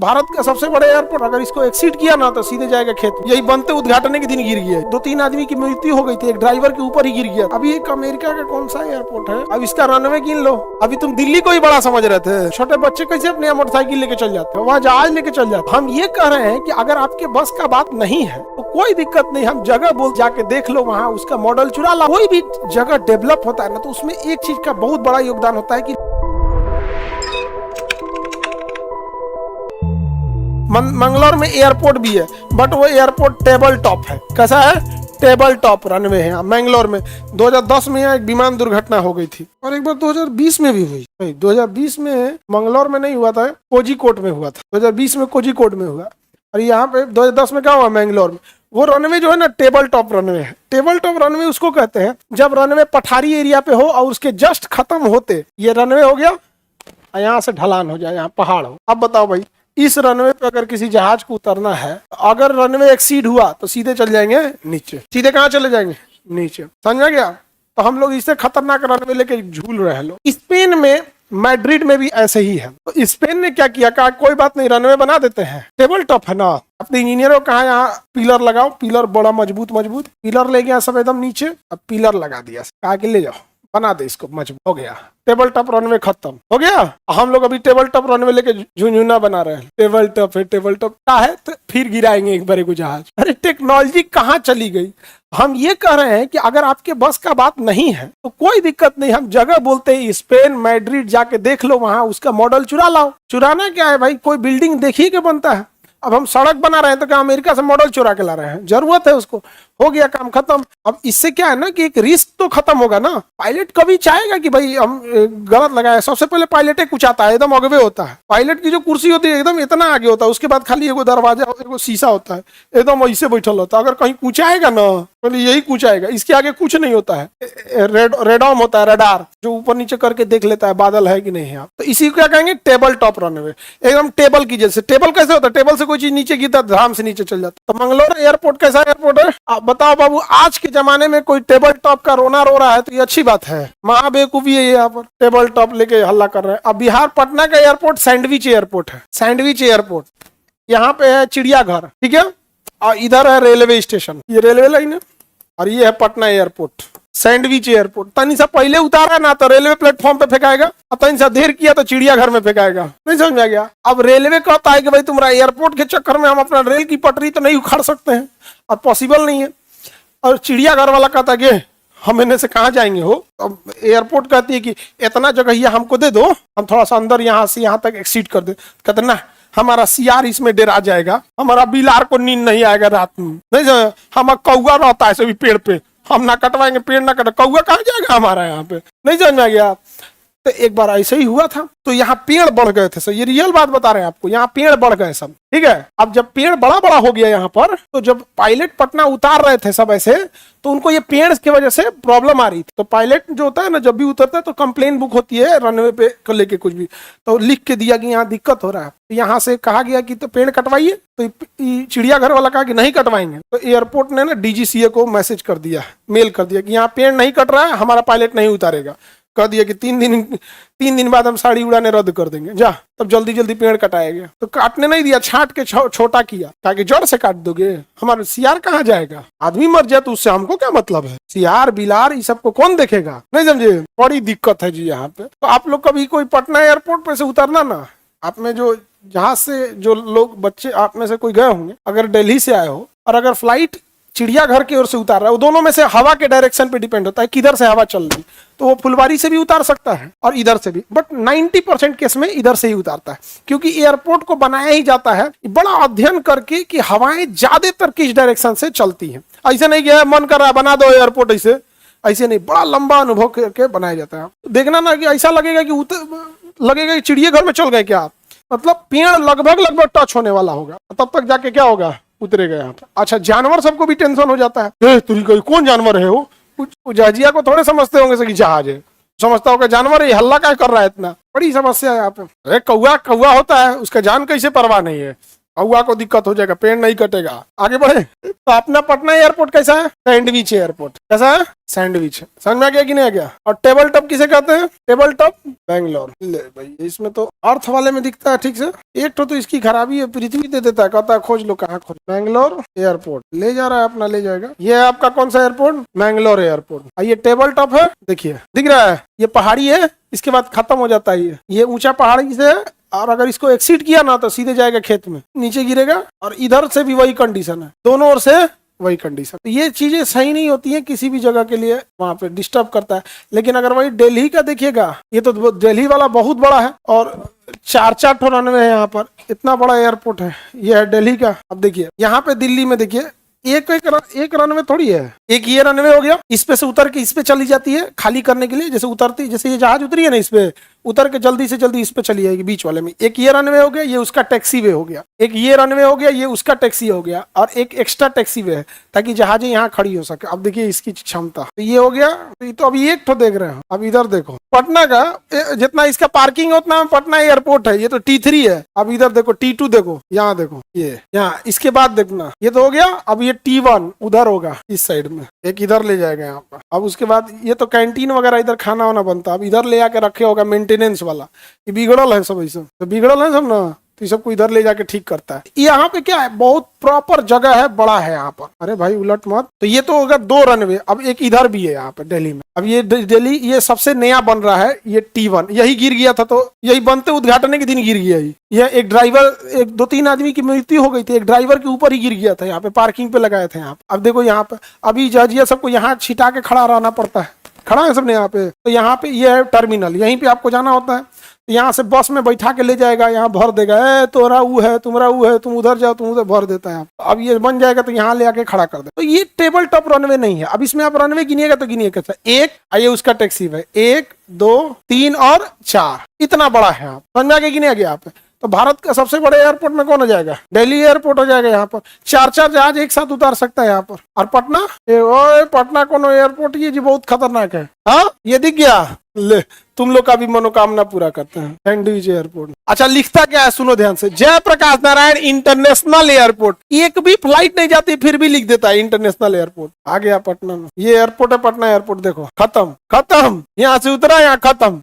भारत का सबसे बड़ा एयरपोर्ट अगर इसको एक्सीड किया ना तो सीधे जाएगा खेत। यही बनते उद्घाटन के दिन गिर गया, 2-3 आदमी की मृत्यु हो गई थी, एक ड्राइवर के ऊपर ही गिर गया। अभी एक अमेरिका का कौन सा एयरपोर्ट है, अब इसका रनवे गिन लो। अभी तुम दिल्ली को ही बड़ा समझ रहे थे, छोटे बच्चे कैसे अपने मोटरसाइकिल लेके चल जाते हैं, वहाँ जहाज लेके चल जाते। हम ये कह रहे हैं कि अगर आपके बस का बात नहीं है तो कोई दिक्कत नहीं, हम जगह बोल जाके देख लो, वहाँ उसका मॉडल चुरा ला। कोई भी जगह डेवलप होता है ना तो उसमें एक चीज का बहुत बड़ा योगदान होता है कि मंगलौर में एयरपोर्ट भी है, बट वो एयरपोर्ट टेबल टॉप है। कैसा है? टेबल टॉप रनवे है। मंगलौर में 2010 में एक विमान दुर्घटना हो गई थी और एक बार 2020 में भी हुई। 2020 में मंगलौर में नहीं हुआ था, कोझिकोड में हुआ था। 2020 में कोझिकोड में हुआ और यहाँ पे 2010 में क्या हुआ मंगलौर में। वो रनवे जो है ना टेबल टॉप रनवे है। टेबल टॉप रनवे उसको कहते हैं जब रनवे पठारी एरिया पे हो और उसके जस्ट खत्म होते ये रनवे हो गया, यहाँ से ढलान हो जाए, यहाँ पहाड़ हो। अब बताओ भाई, इस रनवे पे अगर किसी जहाज को उतरना है, अगर रनवे एक्सीड हुआ तो सीधे चल जाएंगे नीचे। सीधे कहाँ चले जाएंगे? नीचे। समझा गया? तो हम लोग इससे खतरनाक रनवे लेके झूल रहे लोग। स्पेन में मैड्रिड में भी ऐसे ही है। तो स्पेन ने क्या किया, कहा कोई बात नहीं रनवे बना देते हैं, टेबल टॉप है ना। अपने इंजीनियरों को कहा यहाँ पिलर लगाओ, पिलर बड़ा मजबूत पिलर ले गया सब एकदम नीचे, अब पिलर लगा दिया, कहा कि ले जाओ बना दे इसको, मजबूत हो गया। टेबल टॉप रनवे खत्म हो गया। हम लोग अभी टेबल टॉप रनवे लेके झुंझुना बना रहे हैं। टेबल टॉप है, टेबल टॉप क्या है, तो फिर गिराएंगे एक बार को जहाज। अरे टेक्नोलॉजी कहाँ चली गई। हम ये कह रहे हैं कि अगर आपके बस का बात नहीं है तो कोई दिक्कत नहीं, हम जगह बोलते हैं स्पेन मैड्रिड जाके देख लो, वहां उसका मॉडल चुरा लाओ। चुराना क्या है भाई, कोई बिल्डिंग देखिए के बनता है। अब हम सड़क बना रहे हैं तो क्या अमेरिका से मॉडल चुरा के ला रहे हैं? जरूरत है उसको, हो गया काम खत्म। अब इससे क्या है ना कि एक रिस्क तो खत्म होगा ना। पायलट कभी चाहेगा कि भाई हम गलत लगाए, सबसे पहले पायलट कुछ आता है, एकदम अगवे होता है। पायलट की जो कुर्सी होती है एकदम इतना आगे होता है, उसके बाद खाली एगो दरवाजा एगो शीशा होता है, एकदम ऐसे बैठल होता है। अगर कहीं कुछ आएगा ना पहले यही कुछ आएगा, इसके आगे कुछ नहीं होता है। रेडॉम होता है, रडार, जो ऊपर नीचे करके देख लेता है बादल है कि नहीं है। तो इसी को क्या कहेंगे, टेबल टॉप रनवे। एकदम टेबल की जैसे। टेबल कैसे होता है, टेबल से कोई चीज नीचे गिरता धाम से नीचे चल जाता। तो मंगलौर एयरपोर्ट कैसा एयरपोर्ट है आप बताओ बाबू। आज के जमाने में कोई टेबल टॉप का रोना रो रहा है तो ये अच्छी बात है, महाबेवकूफी है। यहाँ पर टेबल टॉप लेके हल्ला कर रहे हैं। अब बिहार पटना का एयरपोर्ट सैंडविच एयरपोर्ट है। सैंडविच एयरपोर्ट यहाँ पे है चिड़ियाघर, ठीक है, और इधर है रेलवे स्टेशन, ये रेलवे लाइन है, और ये है पटना एयरपोर्ट। सैंडविच एयरपोर्ट तनी सा पहले उतारा ना तो रेलवे प्लेटफॉर्म पे फेंकाएगा, और तनी सा देर किया तो चिड़ियाघर में फेंकाएगा। नहीं समझ में आ गया? अब रेलवे कहता है कि भाई तुम्हारा एयरपोर्ट के चक्कर में हम अपना रेल की पटरी तो नहीं उखाड़ सकते हैं, और पॉसिबल नहीं है। और चिड़ियाघर वाला कहता है कि हम इन्हें से कहाँ जाएंगे हो। अब एयरपोर्ट कहती है कि इतना जगह ये हमको दे दो, हम थोड़ा सा अंदर यहाँ से यहाँ तक एक्सीड कर दे। कहते ना हमारा सियार इसमें डेरा जाएगा, हमारा बिलार को नींद नहीं आएगा रात में। नहीं समझ, हमारा कौआ रहता है सभी पेड़ पे, हम ना कटवाएंगे, पेड़ ना कट, कौआ कहाँ जाएगा हमारा यहाँ पे। नहीं समझ में आ गया? तो एक बार ऐसे ही हुआ था, तो यहाँ पेड़ बढ़ गए थे। सर ये रियल बात बता रहे हैं आपको, यहाँ पेड़ बढ़ गए सब, ठीक है। अब जब पेड़ बड़ा बड़ा हो गया यहाँ पर, तो जब पायलट पटना उतार रहे थे सब ऐसे, तो उनको ये पेड़ की वजह से प्रॉब्लम आ रही थी। तो पायलट जो होता है ना, जब भी उतरता है तो कंप्लेन बुक होती है रनवे पे को लेके कुछ भी, तो लिख के दिया कि यहाँ दिक्कत हो रहा है। तो यहाँ से कहा गया कि तो पेड़ कटवाइए, तो चिड़ियाघर वाला कहा कि नहीं कटवाएंगे। तो एयरपोर्ट ने ना डीजीसीए को मैसेज कर दिया, मेल कर दिया कि यहाँ पेड़ नहीं कट रहा है, हमारा पायलट नहीं उतारेगा। कह दिया कि 3 दिन बाद हम साड़ी उड़ाने रद्द कर देंगे। जा, तब जल्दी जल्दी पेड़ कटाया गया। तो काटने नहीं दिया, छाट के छोटा किया, कहा कि जड़ से काट दोगे, हमारा सियार कहाँ जाएगा। आदमी मर जाए तो उससे हमको क्या मतलब है, सियार बिलार इस सबको कौन देखेगा। नहीं समझे, बड़ी दिक्कत है जी यहाँ पे। तो आप लोग कभी कोई पटना एयरपोर्ट पे से उतरना ना, आप में जो जहाज से जो लोग बच्चे आप में से कोई गए होंगे, अगर दिल्ली से आए हो और अगर फ्लाइट चिड़ियाघर की ओर से उतार रहा है, वो दोनों में से हवा के डायरेक्शन पे डिपेंड होता है, किधर से हवा चल रही। तो वो फुलवारी से भी उतार सकता है और इधर से भी, बट 90% केस में इधर से ही उतारता है, क्योंकि एयरपोर्ट को बनाया ही जाता है बड़ा अध्ययन करके कि हवाएं ज्यादातर किस डायरेक्शन से चलती हैं। ऐसे नहीं कि मन कर रहा है बना दो एयरपोर्ट, ऐसे नहीं, बड़ा लंबा अनुभव करके बनाया जाता है। देखना ना कि ऐसा लगेगा कि चिड़ियाघर में चल गए क्या, मतलब पेड़ लगभग टच होने वाला होगा, तब तक जाके क्या होगा, उतरेगा यहाँ पे। अच्छा, जानवर सबको भी टेंशन हो जाता है, कौन जानवर है वो, कुछ जहाजिया को थोड़े समझते होंगे कि जहाज है, समझता होगा जानवर है, हल्ला क्या कर रहा है इतना, बड़ी समस्या है यहाँ पे। अरे कौआ होता है, उसका जान कैसे परवाह नहीं है, कौआ को दिक्कत हो जाएगा, पेड़ नहीं कटेगा। आगे बढ़े तो अपना पटना एयरपोर्ट कैसा है? Sandwich airport. कैसा है? सैंडविच है। समझ में आ गया कि नहीं आ गया? और टेबल टॉप किसे कहते हैं? Table top Bangalore. ले भाई, इसमें तो अर्थ वाले में दिखता है ठीक से। एक तो इसकी खराबी है, पृथ्वी दे देता है, कहता है खोज लो कहाँ खोज। बैंगलोर एयरपोर्ट ले जा रहा है अपना, ले जाएगा। ये है आपका कौन सा एयरपोर्ट? मैंगलोर एयरपोर्ट। ये टेबल टॉप है, देखिए दिख रहा है, ये पहाड़ी है, इसके बाद खत्म हो जाता है। ये ऊंचा पहाड़ी से, और अगर इसको एक्सीड किया ना तो सीधे जाएगा खेत में, नीचे गिरेगा। और इधर से भी वही कंडीशन है, दोनों ओर से वही कंडीशन। तो ये चीजें सही नहीं होती हैं किसी भी जगह के लिए, वहां पे डिस्टर्ब करता है। लेकिन अगर वही दिल्ली का देखिएगा, ये तो दिल्ली वाला बहुत बड़ा है और 4-4 ठो रनवे है यहाँ पर, इतना बड़ा एयरपोर्ट है। ये है दिल्ली का। अब देखिए यहाँ पे दिल्ली में देखिए एक रनवे थोड़ी है, एक ये रनवे हो गया, इस पे से उतर के इस पे चली जाती है खाली करने के लिए। जैसे उतरती, जैसे ये जहाज उतरी है ना, इस पे उतर के जल्दी से जल्दी इस पे चली जाएगी बीच वाले में। एक ये रनवे हो गया, ये उसका टैक्सी वे हो गया। एक ये रनवे हो गया, ये उसका टैक्सी हो गया। और एक एक्स्ट्रा टैक्सी वे है ताकि जहाजें यहाँ खड़ी हो सके। अब देखिए इसकी क्षमता, तो ये हो गया। तो अभी एक तो देख रहे हो, अब इधर देखो पटना का जितना इसका पार्किंग उतना पटना एयरपोर्ट है। ये तो T3 है। अब इधर देखो T2, देखो यहाँ, देखो ये यहाँ, इसके बाद देखना, ये तो हो गया। अब ये T1 उधर होगा इस साइड में, एक इधर ले जाएगा यहाँ पर। अब उसके बाद ये तो कैंटीन वगैरह इधर खाना वाना बनता है। अब इधर ले आके रखे होगा मेंटेनेंस वाला। ये बिगड़ल है सब, ऐसा तो बिगड़ल है सब ना, तो सबको इधर ले जाके ठीक करता है। यहाँ पे क्या है, बहुत प्रॉपर जगह है, बड़ा है यहाँ पर। अरे भाई उलट मत। तो ये तो होगा 2 रनवे। अब एक इधर भी है यहाँ पे दिल्ली में। अब ये दिल्ली ये सबसे नया बन रहा है, ये T1 यही गिर गया था, तो यही बनते उद्घाटन के दिन गिर गया। यह एक ड्राइवर, 2-3 आदमी की मृत्यु हो गई थी, एक ड्राइवर के ऊपर ही गिर गया था। यहाँ पे पार्किंग पे लगाए थे यहाँ पे। अब देखो यहाँ पे अभी जहाजिया सबको यहाँ छिटा के खड़ा रहना पड़ता है, खड़ा है सबने यहाँ पे। तो यहाँ पे ये है टर्मिनल, यहीं पे आपको जाना होता है। यहाँ से बस में बैठा के ले जाएगा, यहाँ भर देगा, ए तोरा वो है, तुम्हारा वो है, तुम उधर जाओ, तुम उधर भर देता है। अब ये बन जाएगा तो यहाँ ले आके खड़ा कर दे। तो ये टेबल टॉप रनवे नहीं है। अब इसमें आप रनवे गिनिएगा तो गिनिए कैसा, एक आइए उसका टैक्सी है, 1 2 3 और 4, इतना बड़ा है। आप समझ में आगे गिने गया आप। तो भारत का सबसे बड़े एयरपोर्ट में कौन हो जाएगा? दिल्ली एयरपोर्ट हो जाएगा। यहाँ पर 4-4 जहाज एक साथ उतार सकता है यहाँ पर। और पटना, पटना कौन एयरपोर्ट, ये जी बहुत खतरनाक है। हाँ ये दिख गया, ले तुम लोग का भी मनोकामना पूरा करते हैं, सैंडविच एयरपोर्ट। अच्छा लिखता क्या है, सुनो ध्यान से, जयप्रकाश नारायण इंटरनेशनल एयरपोर्ट। एक भी फ्लाइट नहीं जाती फिर भी लिख देता है इंटरनेशनल एयरपोर्ट। आ गया पटना में, ये एयरपोर्ट है पटना एयरपोर्ट। देखो खत्म खत्म, यहाँ से उतरा यहाँ खत्म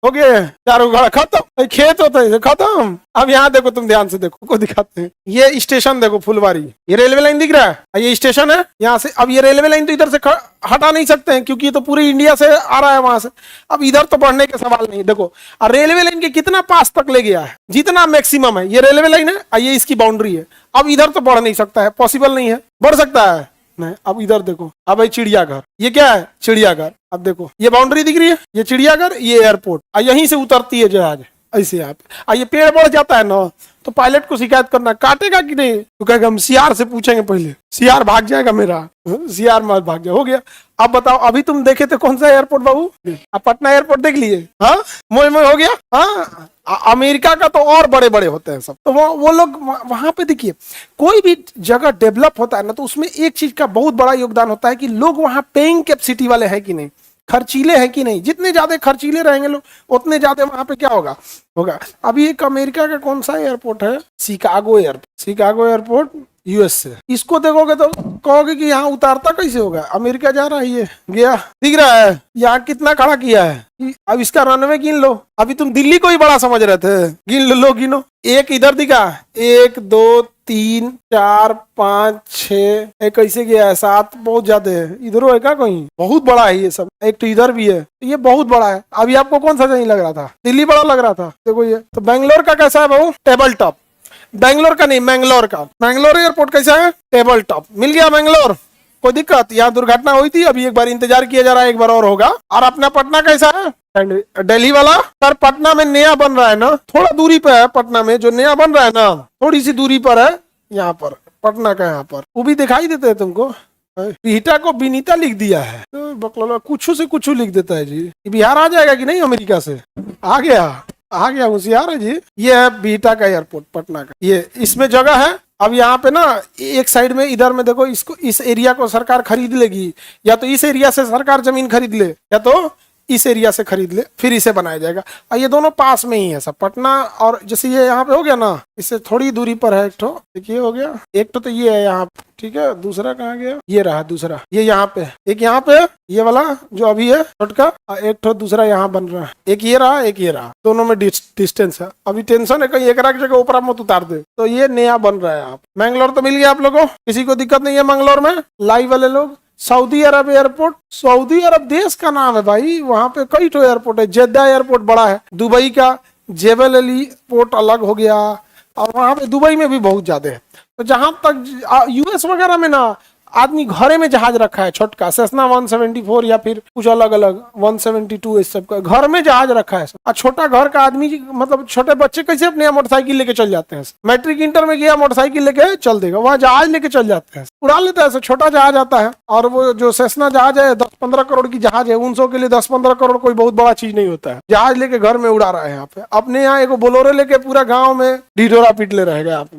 हो गया, चारों घड़ा खत्म, खेत होता है खत्म। अब यहाँ देखो, तुम ध्यान से देखो, को दिखाते हैं। ये स्टेशन देखो फुलवारी, ये रेलवे लाइन दिख रहा है, ये स्टेशन है यहाँ से। अब ये रेलवे लाइन तो इधर से हटा नहीं सकते हैं क्योंकि ये तो पूरे इंडिया से आ रहा है वहां से। अब इधर तो बढ़ने के सवाल नहीं। देखो और रेलवे लाइन के कितना पास तक ले गया है, जितना मैक्सिमम है ये रेलवे लाइन है, ये इसकी बाउंड्री है। अब इधर तो बढ़ नहीं सकता है, पॉसिबल नहीं है। बढ़ सकता है नहीं। अब इधर देखो, अब ये चिड़ियाघर, ये क्या है चिड़ियाघर। अब देखो ये बाउंड्री दिख रही है, ये चिड़ियाघर, ये एयरपोर्ट, यहीं से उतरती है जहाज ऐसे। आप ये पेड़ बढ़ जाता है ना तो पायलट को शिकायत करना, काटेगा कि नहीं, तो कहेगा हम सीआर से पूछेंगे पहले, सीआर भाग जाएगा मेरा, सीआर मत भाग जाए। हो गया। अब बताओ, अभी तुम देखे थे कौन सा एयरपोर्ट बाबू? अब पटना एयरपोर्ट देख लिए, हाँ मोय मोय हो गया। हाँ अमेरिका का तो और बड़े बड़े होते हैं सब। तो वो लोग वहां पे देखिए, कोई भी जगह डेवलप होता है ना तो उसमें एक चीज का बहुत बड़ा योगदान होता है कि लोग वहां पेइंग कैपेसिटी वाले हैं कि नहीं, खर्चीले हैं कि नहीं। जितने ज्यादा खर्चीले रहेंगे लोग उतने ज्यादा वहां पे क्या होगा। अभी एक अमेरिका का कौन सा एयरपोर्ट है, Chicago airport, Chicago airport US से। इसको देखोगे तो कहोगे कि यहाँ उतारता कैसे होगा, अमेरिका जा रहा है ये, गया दिख रहा है यहाँ कितना खड़ा किया है। अब इसका रनवे गिन लो। अभी तुम दिल्ली को ही बड़ा समझ रहे थे, गिन लो गिनो। एक इधर दिखा, 1 2 3 4 5 6, कैसे गया है 7, बहुत ज्यादा है। इधर है क्या कहीं, बहुत बड़ा है ये सब। एक तो इधर भी है, ये बहुत बड़ा है। अभी आपको कौन सा नहीं लग रहा था, दिल्ली बड़ा लग रहा था। देखो ये तो बैंगलोर का कैसा है बाबू, टेबल टॉप। बैंगलोर का नहीं, मैंगलोर का। मैंगलोर एयरपोर्ट कैसा है, टेबल टॉप। मिल गया मैंगलोर, कोई दिक्कत। यहाँ दुर्घटना हुई थी, अभी एक बार इंतजार किया जा रहा है, एक बार और होगा। और अपना पटना कैसा है, दिल्ली वाला। पर पटना में नया बन रहा है ना, थोड़ा दूरी पे है पटना में, जो नया बन रहा है ना थोड़ी सी दूरी पर है। यहाँ पर पटना का, यहाँ पर वो भी दिखाई देते हैं तुमको। बिहटा को बिनीता लिख दिया है, तो बकलोला कुछ से कुछ लिख देता है जी। बिहार आ जाएगा कि नहीं, अमेरिका से आ गया होशियार है जी। ये है बिहटा का एयरपोर्ट पटना का। ये इसमें जगह है। अब यहाँ पे ना एक साइड में इधर में देखो, इसको इस एरिया को सरकार खरीद लेगी, या तो इस एरिया से सरकार जमीन खरीद ले, या तो इस एरिया से खरीद ले, फिर इसे बनाया जाएगा। और ये दोनों पास में ही है सब, पटना और जैसे ये यहाँ पे हो गया ना, इससे थोड़ी दूरी पर है एक ठो, देखिए हो गया एक ठो, तो ये है यहाँ, ठीक है। दूसरा कहाँ गया, ये रहा दूसरा, ये यहाँ पे, एक यहाँ पे ये वाला जो अभी है छोटका, एक ठो दूसरा यहाँ बन रहा है, एक ये रहा एक ये रहा, दोनों में डिस्टेंस है। अभी टेंशन है कहीं एक जगह ऊपर मत उतार दे। तो ये नया बन रहा है यहाँ पे। मैंगलोर तो मिल गया आप लोगों को, किसी को दिक्कत नहीं है मैंगलोर में। लाइव वाले लोग, सऊदी अरब एयरपोर्ट, सऊदी अरब देश का नाम है भाई, वहां पे कई ठो एयरपोर्ट है। जेद्दा एयरपोर्ट बड़ा है, दुबई का जेबल अली पोर्ट अलग हो गया, और वहां पे दुबई में भी बहुत ज्यादा है। तो जहां तक यूएस वगैरह में ना आदमी घरे में जहाज रखा है, छोटका सेस्ना 174 या फिर कुछ अलग अलग 172, इस सब का घर में जहाज रखा है। और छोटा घर का आदमी, मतलब छोटे बच्चे कैसे अपने मोटरसाइकिल लेके चल जाते हैं, मैट्रिक इंटर में गया मोटरसाइकिल लेके चल देगा, वहां जहाज लेके चल जाते हैं, उड़ा लेते हैं। छोटा जहाज आता है, और वो जो सेस्ना जहाज है 10-15 करोड़ की जहाज है, 900 के लिए 10-15 करोड़ कोई बहुत बड़ा चीज नहीं होता है। जहाज लेके घर में उड़ा रहा है यहाँ पे, अपने यहाँ एक बोलोरो लेके पूरा गाँव में ढिढोरा पीट ले रहेगा आप।